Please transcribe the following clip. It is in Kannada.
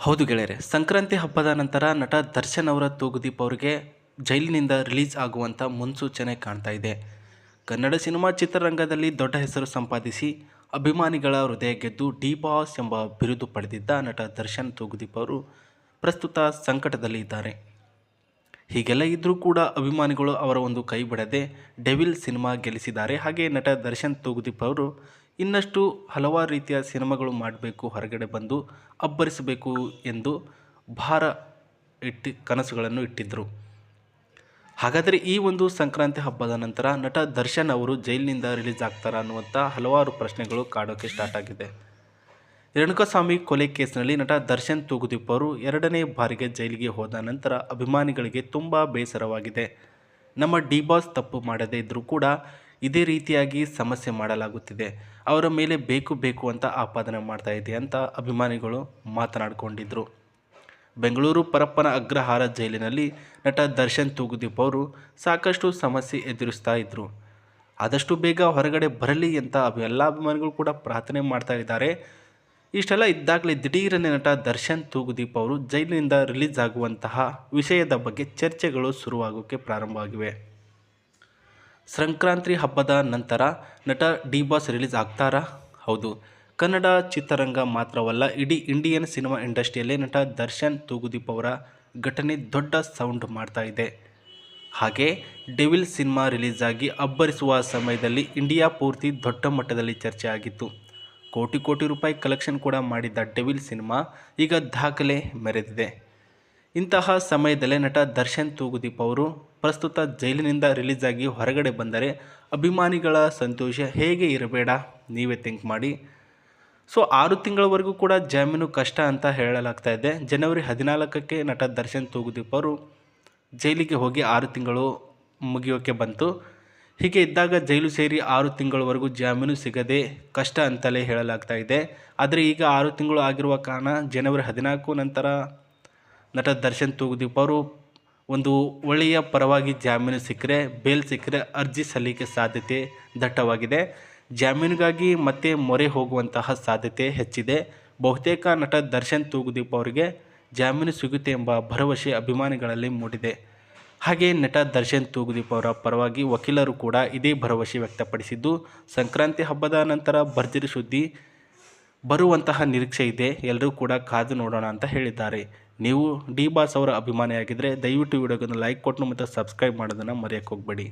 ಹೌದು ಗೆಳೆಯರೆ, ಸಂಕ್ರಾಂತಿ ಹಬ್ಬದ ನಂತರ ನಟ ದರ್ಶನ್ ಅವರ ತೂಗುದೀಪ್ ಅವರಿಗೆ ಜೈಲಿನಿಂದ ರಿಲೀಸ್ ಆಗುವಂಥ ಮುನ್ಸೂಚನೆ ಕಾಣ್ತಾ ಇದೆ. ಕನ್ನಡ ಸಿನಿಮಾ ಚಿತ್ರರಂಗದಲ್ಲಿ ದೊಡ್ಡ ಹೆಸರು ಸಂಪಾದಿಸಿ ಅಭಿಮಾನಿಗಳ ಹೃದಯ ಗೆದ್ದು ಡಿ ಬಾಸ್ ಎಂಬ ಬಿರುದು ಪಡೆದಿದ್ದ ನಟ ದರ್ಶನ್ ತೂಗುದೀಪ್ ಅವರು ಪ್ರಸ್ತುತ ಸಂಕಟದಲ್ಲಿ ಇದ್ದಾರೆ. ಹೀಗೆಲ್ಲ ಇದ್ದರೂ ಕೂಡ ಅಭಿಮಾನಿಗಳು ಅವರ ಒಂದು ಕೈ ಬಿಡದೆ ಡೆವಿಲ್ ಸಿನಿಮಾ ಗೆಲ್ಲಿಸಿದ್ದಾರೆ. ಹಾಗೆ ನಟ ದರ್ಶನ್ ತೂಗುದೀಪ್ ಅವರು ಇನ್ನಷ್ಟು ಹಲವಾರು ರೀತಿಯ ಸಿನಿಮಾಗಳು ಮಾಡಬೇಕು, ಹೊರಗಡೆ ಬಂದು ಅಬ್ಬರಿಸಬೇಕು ಎಂದು ಭಾರ ಕನಸುಗಳನ್ನು ಇಟ್ಟಿದ್ದರು. ಹಾಗಾದರೆ ಈ ಒಂದು ಸಂಕ್ರಾಂತಿ ಹಬ್ಬದ ನಂತರ ನಟ ದರ್ಶನ್ ಅವರು ಜೈಲಿನಿಂದ ರಿಲೀಸ್ ಆಗ್ತಾರಾ ಅನ್ನುವಂಥ ಹಲವಾರು ಪ್ರಶ್ನೆಗಳು ಕಾಡೋಕ್ಕೆ ಸ್ಟಾರ್ಟ್ ಆಗಿದೆ. ರೇಣುಕಾಸ್ವಾಮಿ ಕೊಲೆ ಕೇಸ್ನಲ್ಲಿ ನಟ ದರ್ಶನ್ ತೂಗುದೀಪ್ ಅವರು ಎರಡನೇ ಬಾರಿಗೆ ಜೈಲಿಗೆ ಹೋದ ನಂತರ ಅಭಿಮಾನಿಗಳಿಗೆ ತುಂಬ ಬೇಸರವಾಗಿದೆ. ನಮ್ಮ ಡಿ ಬಾಸ್ ತಪ್ಪು ಮಾಡದೇ ಇದ್ದರೂ ಕೂಡ ಇದೇ ರೀತಿಯಾಗಿ ಸಮಸ್ಯೆ ಮಾಡಲಾಗುತ್ತಿದೆ, ಅವರ ಮೇಲೆ ಬೇಕು ಅಂತ ಆಪಾದನೆ ಮಾಡ್ತಾ ಇದೆ ಅಂತ ಅಭಿಮಾನಿಗಳು ಮಾತನಾಡಿಕೊಂಡಿದ್ದರು. ಬೆಂಗಳೂರು ಪರಪ್ಪನ ಅಗ್ರಹಾರ ಜೈಲಿನಲ್ಲಿ ನಟ ದರ್ಶನ್ ತೂಗುದೀಪ್ ಅವರು ಸಾಕಷ್ಟು ಸಮಸ್ಯೆ ಎದುರಿಸ್ತಾ ಇದ್ದರು. ಆದಷ್ಟು ಬೇಗ ಹೊರಗಡೆ ಬರಲಿ ಅಂತ ಎಲ್ಲ ಅಭಿಮಾನಿಗಳು ಕೂಡ ಪ್ರಾರ್ಥನೆ ಮಾಡ್ತಾ ಇದ್ದಾರೆ. ಇಷ್ಟೆಲ್ಲ ಇದ್ದಾಗಲೇ ದಿಢೀರನೆ ನಟ ದರ್ಶನ್ ತೂಗುದೀಪ್ ಅವರು ಜೈಲಿನಿಂದ ರಿಲೀಸ್ ಆಗುವಂತಹ ವಿಷಯದ ಬಗ್ಗೆ ಚರ್ಚೆಗಳು ಶುರುವಾಗೋಕ್ಕೆ ಪ್ರಾರಂಭವಾಗಿವೆ. ಸಂಕ್ರಾಂತಿ ಹಬ್ಬದ ನಂತರ ನಟ ಡಿ ಬಾಸ್ ರಿಲೀಸ್ ಆಗ್ತಾರಾ? ಹೌದು, ಕನ್ನಡ ಚಿತ್ರರಂಗ ಮಾತ್ರವಲ್ಲ, ಇಡೀ ಇಂಡಿಯನ್ ಸಿನಿಮಾ ಇಂಡಸ್ಟ್ರಿಯಲ್ಲೇ ನಟ ದರ್ಶನ್ ತೂಗುದೀಪ್ ಅವರ ಘಟನೆ ದೊಡ್ಡ ಸೌಂಡ್ ಮಾಡ್ತಾ ಇದೆ. ಹಾಗೆ ಡೆವಿಲ್ ಸಿನಿಮಾ ರಿಲೀಸ್ ಆಗಿ ಅಬ್ಬರಿಸುವ ಸಮಯದಲ್ಲಿ ಇಂಡಿಯಾ ಪೂರ್ತಿ ದೊಡ್ಡ ಮಟ್ಟದಲ್ಲಿ ಚರ್ಚೆ ಆಗಿತ್ತು. ಕೋಟಿ ರೂಪಾಯಿ ಕಲೆಕ್ಷನ್ ಕೂಡ ಮಾಡಿದ್ದ ಡೆವಿಲ್ ಸಿನಿಮಾ ಈಗ ದಾಖಲೆ ಮೆರೆದಿದೆ. ಇಂತಹ ಸಮಯದಲ್ಲೇ ನಟ ದರ್ಶನ್ ತೂಗುದೀಪ್ ಅವರು ಪ್ರಸ್ತುತ ಜೈಲಿನಿಂದ ರಿಲೀಸ್ ಆಗಿ ಹೊರಗಡೆ ಬಂದರೆ ಅಭಿಮಾನಿಗಳ ಸಂತೋಷ ಹೇಗೆ ಇರಬೇಡ, ನೀವೇ ಥಿಂಕ್ ಮಾಡಿ. ಸೊ 6 ತಿಂಗಳವರೆಗೂ ಕೂಡ ಜಾಮೀನು ಕಷ್ಟ ಅಂತ ಹೇಳಲಾಗ್ತಾ ಇದೆ. ಜನವರಿ 14ಕ್ಕೆ ನಟ ದರ್ಶನ್ ತೂಗುದೀಪ್ ಅವರು ಜೈಲಿಗೆ ಹೋಗಿ 6 ತಿಂಗಳು ಮುಗಿಯೋಕ್ಕೆ ಬಂತು. ಹೀಗೆ ಇದ್ದಾಗ ಜೈಲು ಸೇರಿ 6 ತಿಂಗಳವರೆಗೂ ಜಾಮೀನು ಸಿಗದೆ ಕಷ್ಟ ಅಂತಲೇ ಹೇಳಲಾಗ್ತಾ ಇದೆ. ಆದರೆ ಈಗ 6 ತಿಂಗಳು ಆಗಿರುವ ಕಾರಣ ಜನವರಿ 14 ನಂತರ ನಟ ದರ್ಶನ್ ತೂಗುದೀಪ್ ಅವರು ಒಂದು ಒಳ್ಳೆಯ ಪರವಾಗಿ ಜಾಮೀನು ಸಿಕ್ಕರೆ, ಬೇಲ್ ಸಿಕ್ಕರೆ ಅರ್ಜಿ ಸಲ್ಲಿಕೆ ಸಾಧ್ಯತೆ ದಟ್ಟವಾಗಿದೆ. ಜಾಮೀನಿಗಾಗಿ ಮತ್ತೆ ಮೊರೆ ಹೋಗುವಂತಹ ಸಾಧ್ಯತೆ ಹೆಚ್ಚಿದೆ. ಬಹುತೇಕ ನಟ ದರ್ಶನ್ ತೂಗುದೀಪ್ ಅವರಿಗೆ ಜಾಮೀನು ಸಿಗುತ್ತೆ ಎಂಬ ಭರವಸೆ ಅಭಿಮಾನಿಗಳಲ್ಲಿ ಮೂಡಿದೆ. ಹಾಗೆ ನಟ ದರ್ಶನ್ ತೂಗುದೀಪ್ ಅವರ ಪರವಾಗಿ ವಕೀಲರು ಕೂಡ ಇದೇ ಭರವಸೆ ವ್ಯಕ್ತಪಡಿಸಿದ್ದು, ಸಂಕ್ರಾಂತಿ ಹಬ್ಬದ ನಂತರ ಭರ್ಜರಿ ಸುದ್ದಿ ಬರುವಂತಹ ನಿರೀಕ್ಷೆ ಇದೆ, ಎಲ್ಲರೂ ಕೂಡ ಕಾದು ನೋಡೋಣ ಅಂತ ಹೇಳಿದ್ದಾರೆ. ನೀವು ಡಿ ಬಾಸ್ ಅವರ ಅಭಿಮಾನಿಯಾಗಿದ್ದರೆ ದಯವಿಟ್ಟು ವಿಡಿಯೋಗೊಂದು ಲೈಕ್ ಕೊಟ್ಟು ಮತ್ತು ಸಬ್ಸ್ಕ್ರೈಬ್ ಮಾಡೋದನ್ನು ಮರೆಯೋಕ್ಕೆ ಹೋಗಬೇಡಿ.